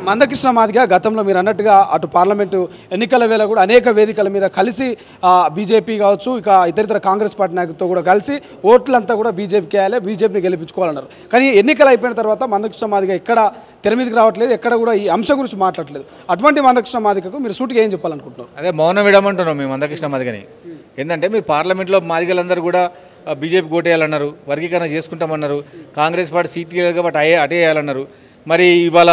మందకృష్ణ మాదిగ గతంలో మీరు అన్నట్టుగా అటు పార్లమెంటు ఎన్నికల వేళ కూడా అనేక వేదికల మీద కలిసి బీజేపీ కావచ్చు ఇక ఇతరితర కాంగ్రెస్ పార్టీ నాయకులతో కూడా కలిసి ఓట్లంతా కూడా బీజేపీకి వేయాలి, బీజేపీని గెలిపించుకోవాలన్నారు. కానీ ఎన్నికలు అయిపోయిన తర్వాత మందకృష్ణ మాదిగ ఎక్కడ తెర మీదకి రావట్లేదు, ఎక్కడ కూడా ఈ అంశం గురించి మాట్లాడలేదు. అటువంటి మందకృష్ణ మాదిగకు మీరు సూటిగా ఏం చెప్పాలనుకుంటున్నారు? అదే మౌనం విడమంటున్నాం మేము మందకృష్ణ మాదిగని. ఏంటంటే మీరు పార్లమెంట్లో మాదిగలందరూ కూడా బీజేపీ ఓటేయాలన్నారు, వర్గీకరణ చేసుకుంటామన్నారు, కాంగ్రెస్ పార్టీ సీట్లు కాబట్టి అటే వేయాలన్నారు. మరి ఇవాళ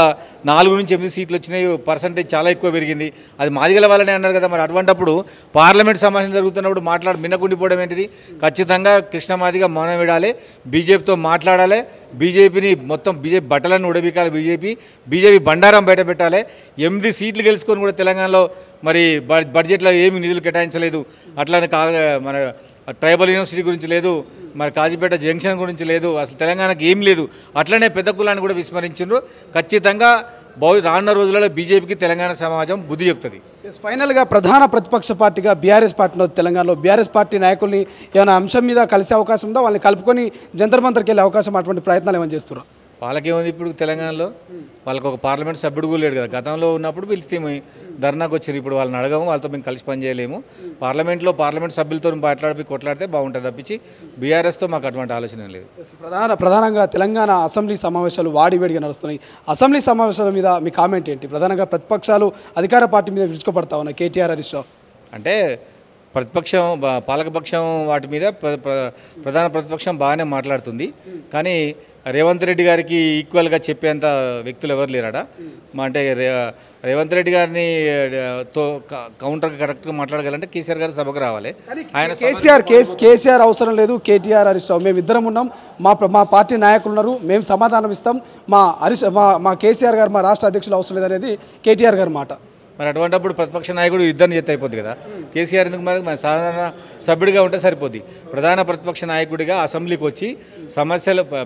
4 నుంచి 8 సీట్లు వచ్చినాయి, పర్సంటేజ్ చాలా ఎక్కువ పెరిగింది. అది మాదిగల వాళ్ళనే అన్నారు కదా. మరి అటువంటిప్పుడు పార్లమెంట్ సమావేశం జరుగుతున్నప్పుడు మిన్నకుండిపోవడం ఏంటిది? ఖచ్చితంగా కృష్ణ మాదిగ మౌనం విడాలి, బీజేపీతో మాట్లాడాలి, బీజేపీని మొత్తం బీజేపీ బట్టలను ఉడబీకాలి, బీజేపీ బండారం బయట పెట్టాలి. 8 సీట్లు గెలుచుకొని కూడా తెలంగాణలో మరి బడ్జెట్లో ఏమి నిధులు కేటాయించలేదు. అట్లానే మన ట్రైబల్ యూనివర్సిటీ గురించి లేదు, మరి కాజీపేట జంక్షన్ గురించి లేదు, అసలు తెలంగాణకి ఏం లేదు. అట్లనే పెద్ద కులాన్ని కూడా విస్మరించారు. ఖచ్చితంగా రానున్న రోజులలో బీజేపీకి తెలంగాణ సమాజం బుద్ధి చెప్తుంది. ఫైనల్గా ప్రధాన ప్రతిపక్ష పార్టీగా బీఆర్ఎస్ పార్టీలో తెలంగాణలో బీఆర్ఎస్ పార్టీ నాయకుల్ని ఏమైనా అంశం మీద కలిసే అవకాశం ఉందా? వాళ్ళని కలుపుకొని జంతర్ మంతర్కి వెళ్ళే అవకాశం, అటువంటి ప్రయత్నాలు ఏమైనా చేస్తున్నారు? వాళ్ళకేముంది ఇప్పుడు తెలంగాణలో? వాళ్ళకి ఒక పార్లమెంట్ సభ్యుడు కూడా లేడు కదా. గతంలో ఉన్నప్పుడు పిలిస్తే ధర్నాకు వచ్చారు. ఇప్పుడు వాళ్ళని అడగము, వాళ్ళతో మేము కలిసి పనిచేయలేము. పార్లమెంట్ సభ్యులతో కొట్లాడితే బాగుంటుంది తప్పించి బీఆర్ఎస్తో మాకు అటువంటి ఆలోచన లేదు. ప్రధానంగా తెలంగాణ అసెంబ్లీ సమావేశాలు వాడివేడిగా నడుస్తున్నాయి. అసెంబ్లీ సమావేశాల మీద మీ కామెంట్ ఏంటి? ప్రధానంగా ప్రతిపక్షాలు అధికార పార్టీ మీద విరుచుకుపడతా ఉన్నాయి. కేటీఆర్, హరీష్ రావు అంటే ప్రతిపక్షం పాలకపక్షం వాటి మీద ప్రధాన ప్రతిపక్షం బాగానే మాట్లాడుతుంది. కానీ రేవంత్ రెడ్డి గారికి ఈక్వల్గా చెప్పేంత వ్యక్తులు ఎవరు లేరాడా? అంటే రేవంత్ రెడ్డి గారిని కౌంటర్ కరెక్ట్గా మాట్లాడగలంటే కేసీఆర్ గారు సభకు రావాలి. ఆయన కేసీఆర్ అవసరం లేదు, కేటీఆర్, హరీష్ రావు మేమిద్దరం ఉన్నాం, మా పార్టీ నాయకులు ఉన్నారు, మేము సమాధానం ఇస్తాం, మా కేసీఆర్ గారు మా రాష్ట్ర అధ్యక్షులు అవసరం లేదనేది కేటీఆర్ గారి మాట. మరి అటువంటిప్పుడు ప్రతిపక్ష నాయకుడు యుద్ధాన్ని చేస్తే అయిపోద్ది కదా. కేసీఆర్ ఎందుకు మరి సాధారణ సభ్యుడిగా ఉంటే సరిపోద్ది. ప్రధాన ప్రతిపక్ష నాయకుడిగా అసెంబ్లీకి వచ్చి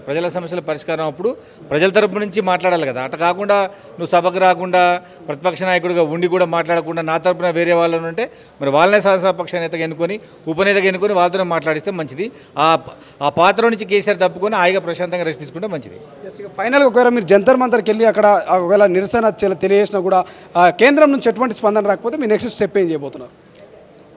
ప్రజల సమస్యల పరిష్కారం అప్పుడు ప్రజల తరపు నుంచి మాట్లాడాలి కదా. అట్లా కాకుండా నువ్వు సభకు రాకుండా ప్రతిపక్ష నాయకుడిగా ఉండి కూడా మాట్లాడకుండా నా తరపున వేరే వాళ్ళని ఉంటే మరి వాళ్ళనే శాసనపక్ష నేతగా ఎన్నుకొని ఉపనేతగా ఎన్నుకొని వాళ్ళతోనే మాట్లాడిస్తే మంచిది. ఆ పాత్ర నుంచి కేసీఆర్ తప్పుకొని హాయిగా ప్రశాంతంగా రెస్ట్ తీసుకుంటే మంచిది. ఫైనల్గా ఒకవేళ మీరు జంతర్ మంతర్కి వెళ్ళి అక్కడ ఒకవేళ నిరసన తెలియజేసినా కూడా కేంద్రం నుంచి ఎటువంటి స్పందన రాకపోతే మీ నెక్స్ట్ స్టెప్ ఏం చేయబోతున్నారు?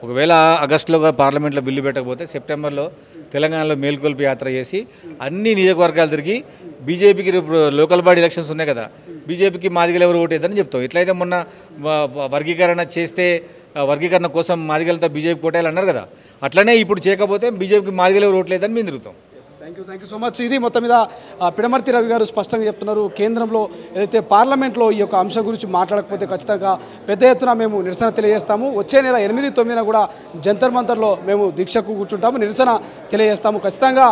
ఒకవేళ ఆగస్టులో పార్లమెంట్లో బిల్లు పెట్టకపోతే సెప్టెంబర్లో తెలంగాణలో మేల్కొల్పి యాత్ర చేసి అన్ని నియోజకవర్గాలు తిరిగి బీజేపీకి లోకల్ బాడీ ఎలక్షన్స్ ఉన్నాయి కదా, బీజేపీకి మాదిగలు ఎవరు ఓటేద్దని చెప్తాం. ఎట్లయితే మొన్న వర్గీకరణ చేస్తే వర్గీకరణ కోసం మాదిగలతో బీజేపీ పోటాలు అన్నారు కదా, అట్లనే ఇప్పుడు చేయకపోతే బీజేపీకి మాదిగలు ఎవరు ఓట్లేదని మేము తిరుగుతాం. Thank you so much. ఇది మొత్తం మీద పిడమర్తి రవి గారు స్పష్టంగా చెప్తున్నారు. కేంద్రంలో ఏదైతే పార్లమెంట్లో ఈ యొక్క అంశం గురించి మాట్లాడకపోతే ఖచ్చితంగా పెద్ద ఎత్తున మేము నిరసన తెలియజేస్తాము. వచ్చే నెల 8, 9 కూడా జంతర్ మంతర్లో మేము దీక్షకు కూర్చుంటాము, నిరసన తెలియజేస్తాము. ఖచ్చితంగా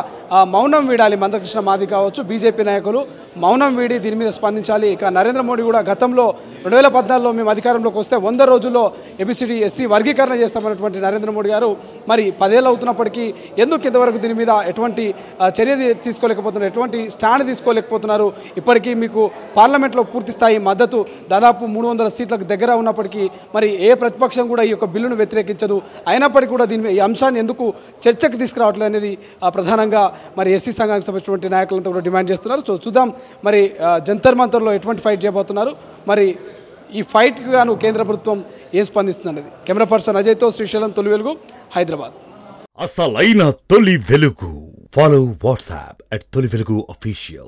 మౌనం వీడాలి. మందకృష్ణ మాదిగ కావచ్చు, బీజేపీ నాయకులు మౌనం వీడి దీని మీద స్పందించాలి. ఇక నరేంద్ర మోడీ కూడా గతంలో 2014లో మేము అధికారంలోకి వస్తే 100 రోజుల్లో ABCD SC వర్గీకరణ చేస్తామన్నటువంటి నరేంద్ర మోడీ గారు మరి 10 ఏళ్ళు అవుతున్నప్పటికీ ఎందుకు ఇంతవరకు దీని మీద ఎటువంటి చర్య తీసుకోలేకపోతున్నారు, ఎటువంటి స్టాండ్ తీసుకోలేకపోతున్నారు? ఇప్పటికీ మీకు పార్లమెంట్లో పూర్తి స్థాయి మద్దతు దాదాపు 300 సీట్లకు దగ్గర ఉన్నప్పటికీ మరి ఏ ప్రతిపక్షం కూడా ఈ యొక్క బిల్లును వ్యతిరేకించదు. అయినప్పటికీ కూడా ఈ అంశాన్ని ఎందుకు చర్చకు తీసుకురావట్లేదు అనేది ప్రధానంగా మరి ఎస్సీ సంఘానికి సంబంధించినటువంటి నాయకులంతా కూడా డిమాండ్ చేస్తున్నారు. సో చూద్దాం మరి జంతర్ మంతర్లో ఎటువంటి ఫైట్ చేయబోతున్నారు, మరి ఈ ఫైట్కి గాను కేంద్ర ప్రభుత్వం ఏం స్పందిస్తుంది అనేది. కెమెరా పర్సన్ అజయ్తో శ్రీశైలం, తొలి వెలుగు, హైదరాబాద్. అసలైన తొలి వెలుగు. Follow WhatsApp @తొలి వెలుగు official.